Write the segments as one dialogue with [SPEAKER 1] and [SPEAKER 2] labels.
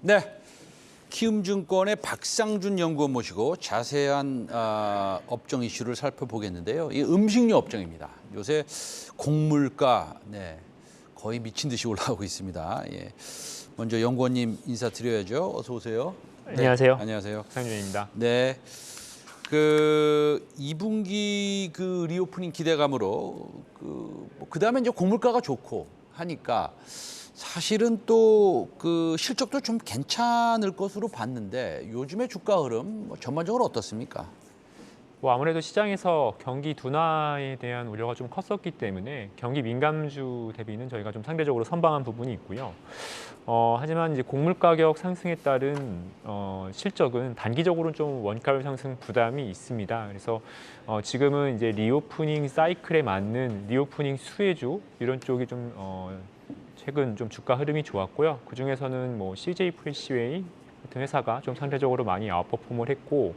[SPEAKER 1] 네, 키움증권의 박상준 연구원 모시고 자세한 업종 이슈를 살펴보겠는데요. 이 음식료 업종입니다. 요새 곡물가 거의 미친 듯이 올라가고 있습니다. 예. 먼저 연구원님 인사드려야죠. 어서 오세요.
[SPEAKER 2] 안녕하세요.
[SPEAKER 1] 네, 안녕하세요.
[SPEAKER 2] 상준입니다.
[SPEAKER 1] 네. 그 2분기 그 리오프닝 기대감으로 그다음에 이제 곡물가가 좋고 하니까 사실은 또 그 실적도 좀 괜찮을 것으로 봤는데 요즘의 주가 흐름 전반적으로 어떻습니까?
[SPEAKER 2] 아무래도 시장에서 경기 둔화에 대한 우려가 좀 컸었기 때문에 경기 민감주 대비는 저희가 좀 상대적으로 선방한 부분이 있고요. 하지만 이제 곡물 가격 상승에 따른 실적은 단기적으로는 좀 원가율 상승 부담이 있습니다. 그래서 지금은 이제 리오프닝 사이클에 맞는 리오프닝 수혜주 이런 쪽이 좀 최근 좀 주가 흐름이 좋았고요. 그 중에서는 뭐 CJ 프레시웨이 같은 회사가 좀 상대적으로 많이 아웃퍼폼을 했고,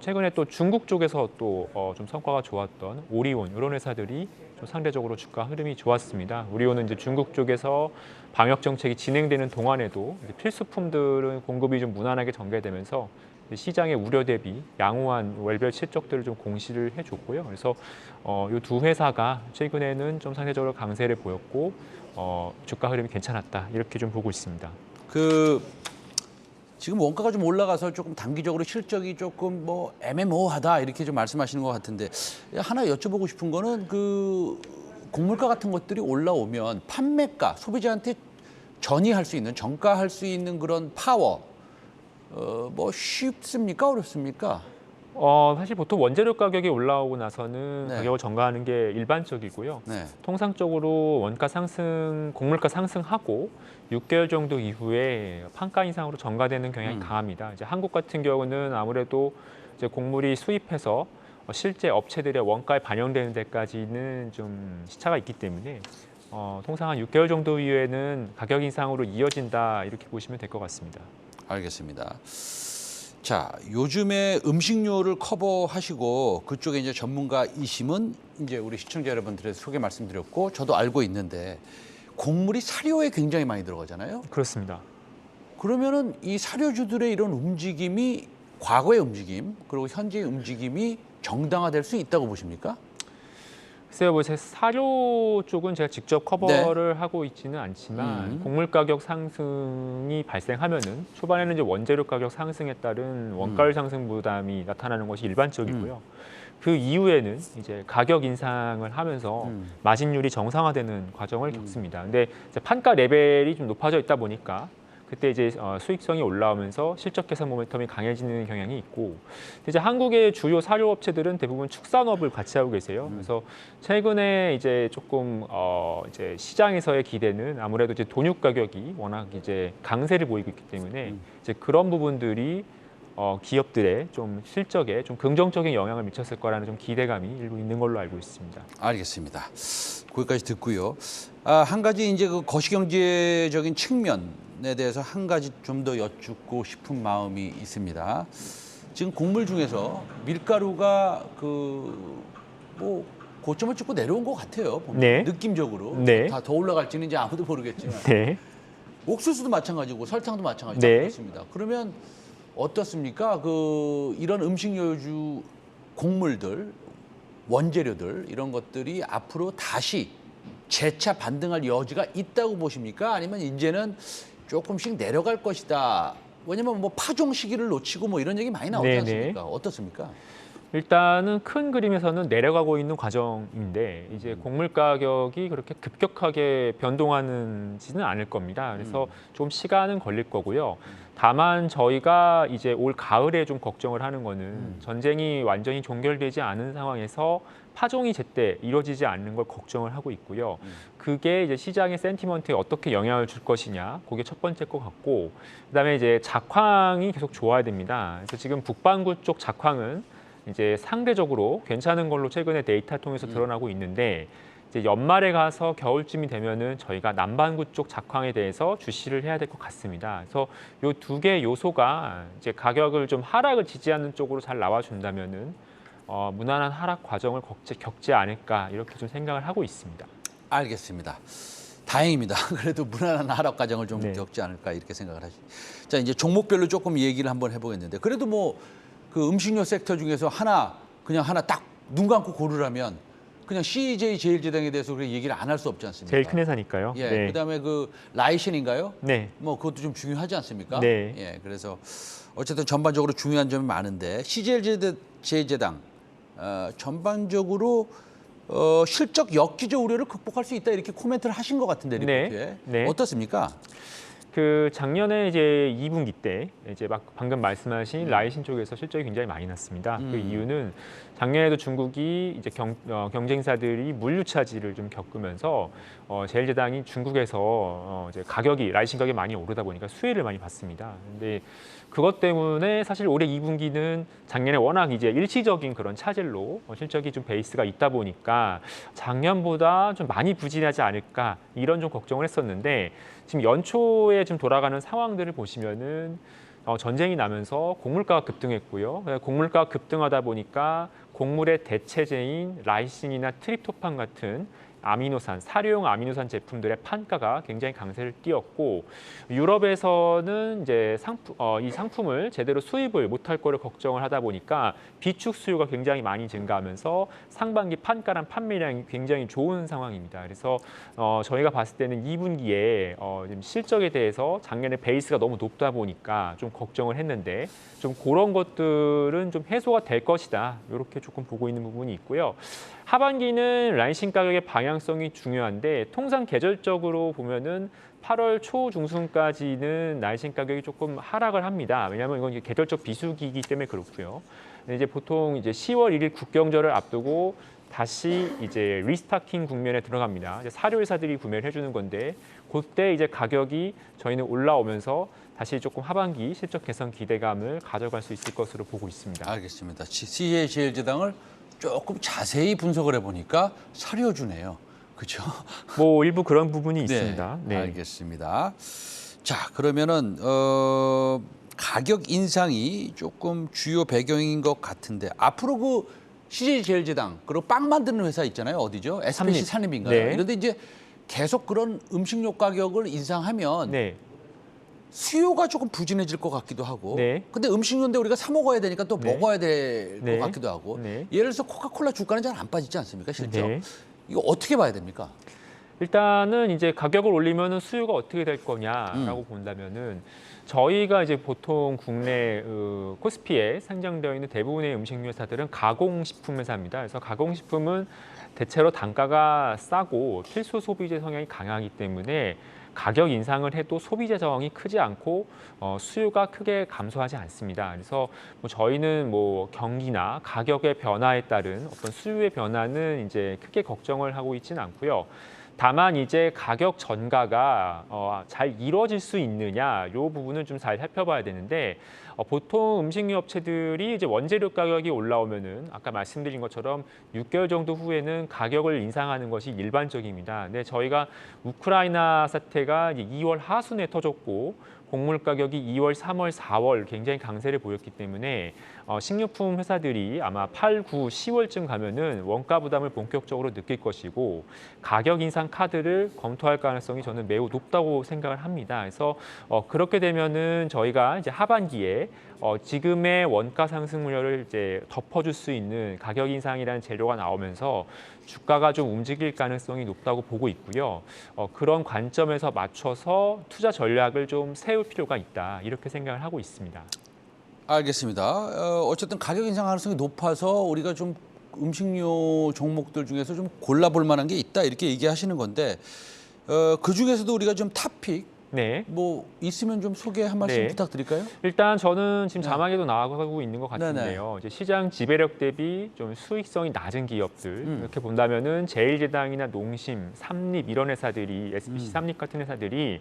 [SPEAKER 2] 최근에 또 중국 쪽에서 또 좀 성과가 좋았던 오리온 이런 회사들이 좀 상대적으로 주가 흐름이 좋았습니다. 오리온은 이제 중국 쪽에서 방역 정책이 진행되는 동안에도 필수품들은 공급이 좀 무난하게 전개되면서 시장의 우려 대비 양호한 월별 실적들을 좀 공시를 해줬고요. 그래서 이 두 회사가 최근에는 좀 상대적으로 강세를 보였고 주가 흐름이 괜찮았다 이렇게 좀 보고 있습니다.
[SPEAKER 1] 지금 원가가 좀 올라가서 조금 단기적으로 실적이 조금 뭐 애매모호하다 이렇게 좀 말씀하시는 것 같은데 하나 여쭤보고 싶은 거는 그 곡물가 같은 것들이 올라오면 판매가 소비자한테 전이할 수 있는 전가할 수 있는 그런 파워 뭐 쉽습니까 어렵습니까?
[SPEAKER 2] 사실 보통 원재료 가격이 올라오고 나서는
[SPEAKER 1] 네.
[SPEAKER 2] 가격을 전가하는 게 일반적이고요.
[SPEAKER 1] 네.
[SPEAKER 2] 통상적으로 원가 상승, 곡물가 상승하고 6개월 정도 이후에 판가 인상으로 전가되는 경향이 강합니다. 이제 한국 같은 경우는 아무래도 이제 곡물이 수입해서 실제 업체들의 원가에 반영되는 데까지는 좀 시차가 있기 때문에 통상 한 6개월 정도 이후에는 가격 인상으로 이어진다 이렇게 보시면 될 것 같습니다.
[SPEAKER 1] 알겠습니다. 자, 요즘에 음식료를 커버하시고 그쪽에 이제 전문가이심은 이제 우리 시청자 여러분들의 소개 말씀드렸고 저도 알고 있는데 곡물이 사료에 굉장히 많이 들어가잖아요.
[SPEAKER 2] 그렇습니다.
[SPEAKER 1] 그러면은 이 사료주들의 이런 움직임이 과거의 움직임 그리고 현재의 움직임이 정당화될 수 있다고 보십니까?
[SPEAKER 2] 글쎄요, 뭐 제 사료 쪽은 제가 직접 커버를 하고 있지는 않지만 곡물 가격 상승이 발생하면은 초반에는 이제 원재료 가격 상승에 따른 원가율 상승 부담이 나타나는 것이 일반적이고요. 그 이후에는 이제 가격 인상을 하면서 마진율이 정상화되는 과정을 겪습니다. 근데 이제 판가 레벨이 좀 높아져 있다 보니까 그때 이제 수익성이 올라오면서 실적 개선 모멘텀이 강해지는 경향이 있고, 이제 한국의 주요 사료 업체들은 대부분 축산업을 같이 하고 계세요. 그래서 최근에 이제 조금 이제 시장에서의 기대는 아무래도 이제 돈육 가격이 워낙 이제 강세를 보이고 있기 때문에 이제 그런 부분들이 기업들의 좀 실적에 좀 긍정적인 영향을 미쳤을 거라는 좀 기대감이 일부 있는 걸로 알고 있습니다.
[SPEAKER 1] 알겠습니다. 거기까지 듣고요. 한 가지 이제 그 거시경제적인 측면에 대해서 한 가지 좀 더 여쭙고 싶은 마음이 있습니다. 지금 곡물 중에서 밀가루가 뭐 고점을 찍고 내려온 것 같아요. 보면.
[SPEAKER 2] 네.
[SPEAKER 1] 느낌적으로
[SPEAKER 2] 네.
[SPEAKER 1] 다 더 올라갈지는 이제 아무도 모르겠지만
[SPEAKER 2] 네.
[SPEAKER 1] 옥수수도 마찬가지고 설탕도 마찬가지고
[SPEAKER 2] 네.
[SPEAKER 1] 그렇습니다. 그러면 어떻습니까? 이런 음식료주 곡물들, 원재료들 이런 것들이 앞으로 다시 재차 반등할 여지가 있다고 보십니까? 아니면 이제는 조금씩 내려갈 것이다. 왜냐면 뭐 파종 시기를 놓치고 뭐 이런 얘기 많이 나오지
[SPEAKER 2] 네네.
[SPEAKER 1] 않습니까? 어떻습니까?
[SPEAKER 2] 일단은 큰 그림에서는 내려가고 있는 과정인데 이제 곡물 가격이 그렇게 급격하게 변동하지는 않을 겁니다. 그래서 좀 시간은 걸릴 거고요. 다만 저희가 이제 올 가을에 좀 걱정을 하는 거는 전쟁이 완전히 종결되지 않은 상황에서 파종이 제때 이루어지지 않는 걸 걱정을 하고 있고요. 그게 이제 시장의 센티먼트에 어떻게 영향을 줄 것이냐, 그게 첫 번째 것 같고, 그다음에 이제 작황이 계속 좋아야 됩니다. 그래서 지금 북반구 쪽 작황은 이제 상대적으로 괜찮은 걸로 최근에 데이터 통해서 드러나고 있는데 이제 연말에 가서 겨울쯤이 되면은 저희가 남반구 쪽 작황에 대해서 주시를 해야 될 것 같습니다. 그래서 이 두 개 요소가 이제 가격을 좀 하락을 지지하는 쪽으로 잘 나와준다면은 무난한 하락 과정을 겪지 않을까 이렇게 좀 생각을 하고 있습니다.
[SPEAKER 1] 알겠습니다. 다행입니다. 그래도 무난한 하락 과정을 좀
[SPEAKER 2] 네.
[SPEAKER 1] 겪지 않을까 이렇게 생각을 하시. 자, 이제 종목별로 조금 얘기를 한번 해보겠는데 그래도 뭐 그 음식료 섹터 중에서 그냥 하나 딱 눈 감고 고르라면 그냥 CJ 제일제당에 대해서 그렇게 얘기를 안 할 수 없지 않습니까?
[SPEAKER 2] 제일 큰 회사니까요.
[SPEAKER 1] 예.
[SPEAKER 2] 네.
[SPEAKER 1] 그다음에 그 라이신인가요?
[SPEAKER 2] 네.
[SPEAKER 1] 뭐 그것도 좀 중요하지 않습니까?
[SPEAKER 2] 네.
[SPEAKER 1] 예. 그래서 어쨌든 전반적으로 중요한 점이 많은데 CJ 제일제당 전반적으로 실적 역기조 우려를 극복할 수 있다 이렇게 코멘트를 하신 것 같은데
[SPEAKER 2] 네.
[SPEAKER 1] 리포트에
[SPEAKER 2] 네.
[SPEAKER 1] 어떻습니까?
[SPEAKER 2] 그 작년에 이제 2분기 때 이제 막 방금 말씀하신 라이신 쪽에서 실적이 굉장히 많이 났습니다. 그 이유는 작년에도 중국이 이제 경쟁사들이 물류 차질을 좀 겪으면서 제일제당이 중국에서 이제 라이신 가격이 많이 오르다 보니까 수혜를 많이 받습니다. 근데 그것 때문에 사실 올해 2분기는 작년에 워낙 이제 일시적인 그런 차질로 실적이 좀 베이스가 있다 보니까 작년보다 좀 많이 부진하지 않을까 이런 좀 걱정을 했었는데 지금 연초에 지금 돌아가는 상황들을 보시면은 전쟁이 나면서 곡물가가 급등했고요. 곡물가가 급등하다 보니까 곡물의 대체제인 라이신이나 트립토판 같은 사료용 아미노산 제품들의 판가가 굉장히 강세를 띄었고 유럽에서는 이제 이 상품을 제대로 수입을 못할 거를 걱정을 하다 보니까 비축 수요가 굉장히 많이 증가하면서 상반기 판가랑 판매량이 굉장히 좋은 상황입니다. 그래서 저희가 봤을 때는 2분기에 실적에 대해서 작년에 베이스가 너무 높다 보니까 좀 걱정을 했는데 좀 그런 것들은 좀 해소가 될 것이다. 이렇게 조금 보고 있는 부분이 있고요. 하반기는 라이신 가격의 방향성이 중요한데 통상 계절적으로 보면은 8월 초 중순까지는 라이신 가격이 조금 하락을 합니다. 왜냐하면 이건 계절적 비수기이기 때문에 그렇고요. 이제 보통 이제 10월 1일 국경절을 앞두고 다시 이제 리스타킹 국면에 들어갑니다. 이제 사료 회사들이 구매를 해주는 건데 그때 이제 가격이 저희는 올라오면서 다시 조금 하반기 실적 개선 기대감을 가져갈 수 있을 것으로 보고 있습니다.
[SPEAKER 1] 알겠습니다. CJ 제일제당을 조금 자세히 분석을 해보니까 사료주네요. 그렇죠?
[SPEAKER 2] 뭐 일부 그런 부분이 있습니다.
[SPEAKER 1] 네, 알겠습니다. 자, 그러면은 가격 인상이 조금 주요 배경인 것 같은데 앞으로 그 CJ 제일제당 그리고 빵 만드는 회사 있잖아요. 어디죠? SPC 산림인가요?
[SPEAKER 2] 네.
[SPEAKER 1] 그런데 이제 계속 그런 음식료 가격을 인상하면
[SPEAKER 2] 네.
[SPEAKER 1] 수요가 조금 부진해질 것 같기도 하고.
[SPEAKER 2] 네.
[SPEAKER 1] 근데 음식료인데 우리가 사 먹어야 되니까 또
[SPEAKER 2] 네.
[SPEAKER 1] 먹어야 될 것
[SPEAKER 2] 네.
[SPEAKER 1] 같기도 하고.
[SPEAKER 2] 네.
[SPEAKER 1] 예를 들어서 코카콜라 주가는 잘 안 빠지지 않습니까, 실적?
[SPEAKER 2] 네.
[SPEAKER 1] 이거 어떻게 봐야 됩니까?
[SPEAKER 2] 일단은 이제 가격을 올리면은 수요가 어떻게 될 거냐라고 본다면은 저희가 이제 보통 국내 코스피에 상장되어 있는 대부분의 음식료 회사들은 가공식품 회사입니다. 그래서 가공식품은 대체로 단가가 싸고 필수 소비재 성향이 강하기 때문에 가격 인상을 해도 소비재 저항이 크지 않고 수요가 크게 감소하지 않습니다. 그래서 뭐 저희는 뭐 경기나 가격의 변화에 따른 어떤 수요의 변화는 이제 크게 걱정을 하고 있지는 않고요. 다만 이제 가격 전가가 잘 이루어질 수 있느냐 이 부분은 좀 잘 살펴봐야 되는데 보통 음식료 업체들이 이제 원재료 가격이 올라오면은 아까 말씀드린 것처럼 6개월 정도 후에는 가격을 인상하는 것이 일반적입니다. 근데 저희가 우크라이나 사태가 이제 2월 하순에 터졌고 곡물 가격이 2월, 3월, 4월 굉장히 강세를 보였기 때문에 식료품 회사들이 아마 8, 9, 10월쯤 가면은 원가 부담을 본격적으로 느낄 것이고 가격 인상 카드를 검토할 가능성이 저는 매우 높다고 생각을 합니다. 그래서 그렇게 되면은 저희가 이제 하반기에 지금의 원가 상승 우려를 이제 덮어줄 수 있는 가격 인상이라는 재료가 나오면서 주가가 좀 움직일 가능성이 높다고 보고 있고요. 그런 관점에서 맞춰서 투자 전략을 좀 세울 필요가 있다 이렇게 생각을 하고 있습니다.
[SPEAKER 1] 알겠습니다. 어쨌든 가격 인상 가능성이 높아서 우리가 좀 음식료 종목들 중에서 좀 골라볼 만한 게 있다 이렇게 얘기하시는 건데 그 중에서도 우리가 좀 탑픽
[SPEAKER 2] 네.
[SPEAKER 1] 뭐 있으면 좀 소개 한 말씀
[SPEAKER 2] 네.
[SPEAKER 1] 부탁드릴까요?
[SPEAKER 2] 일단 저는 지금
[SPEAKER 1] 네.
[SPEAKER 2] 자막에도 나가고 있는 것 같은데요. 이제 시장 지배력 대비 좀 수익성이 낮은 기업들 이렇게 본다면은 제일제당이나 농심, 삼립 이런 회사들이 SPC 삼립 같은 회사들이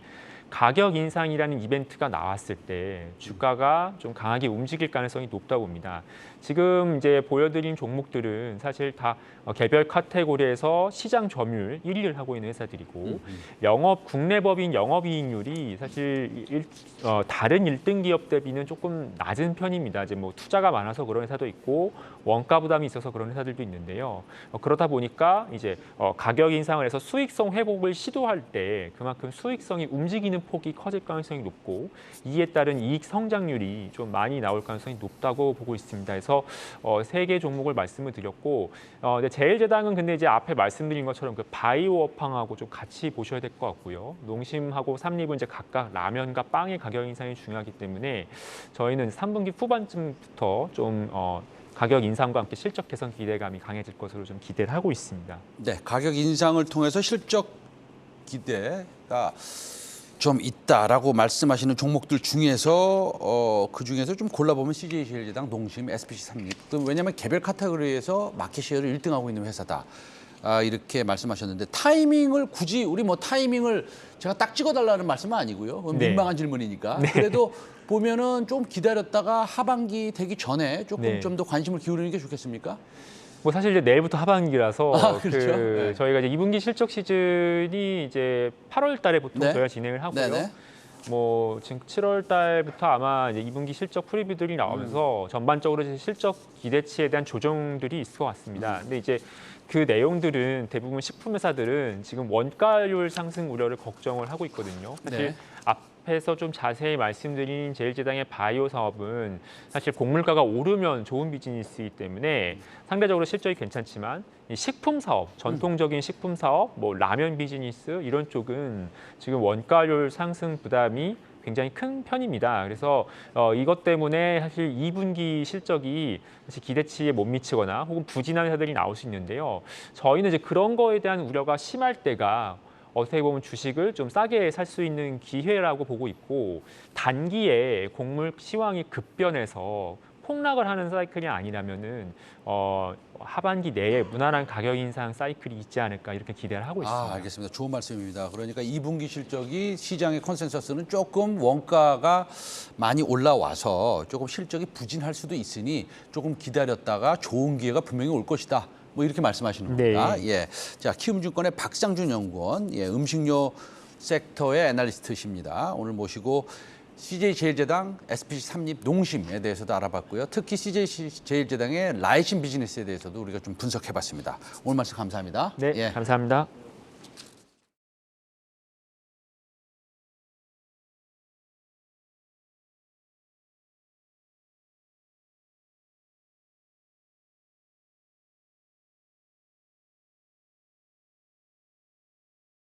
[SPEAKER 2] 가격 인상이라는 이벤트가 나왔을 때 주가가 좀 강하게 움직일 가능성이 높다고 봅니다. 지금 이제 보여드린 종목들은 사실 다 개별 카테고리에서 시장 점유율 1위를 하고 있는 회사들이고 국내 법인 영업이익률이 사실 다른 1등 기업 대비는 조금 낮은 편입니다. 이제 뭐 투자가 많아서 그런 회사도 있고 원가 부담이 있어서 그런 회사들도 있는데요. 그러다 보니까 이제 가격 인상을 해서 수익성 회복을 시도할 때 그만큼 수익성이 움직이는 폭이 커질 가능성이 높고 이에 따른 이익 성장률이 좀 많이 나올 가능성이 높다고 보고 있습니다. 그래서 3개 종목을 말씀을 드렸고 제일제당은 근데 이제 앞에 말씀드린 것처럼 그 바이오 업황하고 좀 같이 보셔야 될 것 같고요. 농심하고 삼립은 이제 각각 라면과 빵의 가격 인상이 중요하기 때문에 저희는 3분기 후반쯤부터 좀 가격 인상과 함께 실적 개선 기대감이 강해질 것으로 좀 기대를 하고 있습니다.
[SPEAKER 1] 네, 가격 인상을 통해서 실적 기대가 좀 있다라고 말씀하시는 종목들 중에서 그 중에서 좀 골라보면 CJ제일제당, 농심, SPC 삼립. 왜냐하면 개별 카테고리에서 마켓시어를 1등하고 있는 회사다. 이렇게 말씀하셨는데 타이밍을 굳이 우리 뭐 타이밍을 제가 딱 찍어달라는 말씀은 아니고요. 그건
[SPEAKER 2] 네.
[SPEAKER 1] 민망한 질문이니까.
[SPEAKER 2] 네.
[SPEAKER 1] 그래도 보면은 좀 기다렸다가 하반기 되기 전에 조금
[SPEAKER 2] 네.
[SPEAKER 1] 좀 더 관심을 기울이는 게 좋겠습니까?
[SPEAKER 2] 뭐 사실 이제 내일부터 하반기라서
[SPEAKER 1] 그렇죠. 네.
[SPEAKER 2] 저희가 이제 2분기 실적 시즌이 이제 8월 달에 보통
[SPEAKER 1] 네.
[SPEAKER 2] 저희가 진행을 하고요.
[SPEAKER 1] 네네.
[SPEAKER 2] 뭐 지금 7월 달부터 아마 이제 2분기 실적 프리뷰들이 나오면서 전반적으로 이제 실적 기대치에 대한 조정들이 있을 것 같습니다. 근데 이제 그 내용들은 대부분 식품 회사들은 지금 원가율 상승 우려를 걱정을 하고 있거든요. 사실
[SPEAKER 1] 네.
[SPEAKER 2] 앞에서 좀 자세히 말씀드린 제일제당의 바이오 사업은 사실 곡물가가 오르면 좋은 비즈니스이기 때문에 상대적으로 실적이 괜찮지만 이 식품 사업, 전통적인 식품 사업, 뭐 라면 비즈니스 이런 쪽은 지금 원가율 상승 부담이 굉장히 큰 편입니다. 그래서 이것 때문에 사실 2분기 실적이 사실 기대치에 못 미치거나 혹은 부진한 회사들이 나올 수 있는데요. 저희는 이제 그런 거에 대한 우려가 심할 때가 어떻게 보면 주식을 좀 싸게 살 수 있는 기회라고 보고 있고 단기에 곡물 시황이 급변해서 폭락을 하는 사이클이 아니라면은 하반기 내에 무난한 가격 인상 사이클이 있지 않을까 이렇게 기대를 하고 있습니다.
[SPEAKER 1] 알겠습니다. 좋은 말씀입니다. 그러니까 2분기 실적이 시장의 컨센서스는 조금 원가가 많이 올라와서 조금 실적이 부진할 수도 있으니 조금 기다렸다가 좋은 기회가 분명히 올 것이다. 뭐 이렇게 말씀하시는 겁니다.
[SPEAKER 2] 네.
[SPEAKER 1] 예. 자, 키움증권의 박상준 연구원, 예, 음식료 섹터의 애널리스트십니다. 오늘 모시고 CJ제일제당, SPC 삼립, 농심에 대해서도 알아봤고요. 특히 CJ제일제당의 라이신 비즈니스에 대해서도 우리가 좀 분석해봤습니다. 오늘 말씀 감사합니다.
[SPEAKER 2] 네,
[SPEAKER 1] 예.
[SPEAKER 2] 감사합니다.